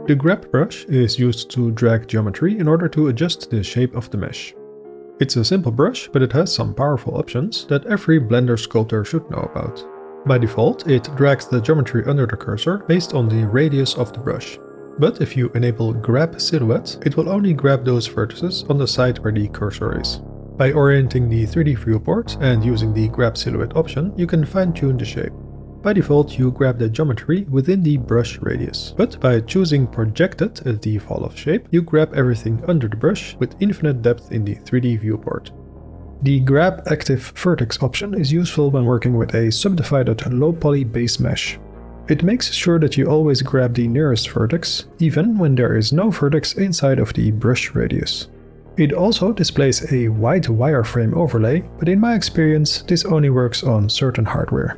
The grab brush is used to drag geometry in order to adjust the shape of the mesh. It's a simple brush, but it has some powerful options that every Blender sculptor should know about. By default, it drags the geometry under the cursor based on the radius of the brush. But if you enable Grab Silhouette, it will only grab those vertices on the side where the cursor is. By orienting the 3D viewport and using the Grab Silhouette option, you can fine-tune the shape. By default, you grab the geometry within the brush radius, but by choosing Projected at the fall-off shape, you grab everything under the brush with infinite depth in the 3D viewport. The Grab Active Vertex option is useful when working with a subdivided low-poly base mesh. It makes sure that you always grab the nearest vertex, even when there is no vertex inside of the brush radius. It also displays a white wireframe overlay, but in my experience, this only works on certain hardware.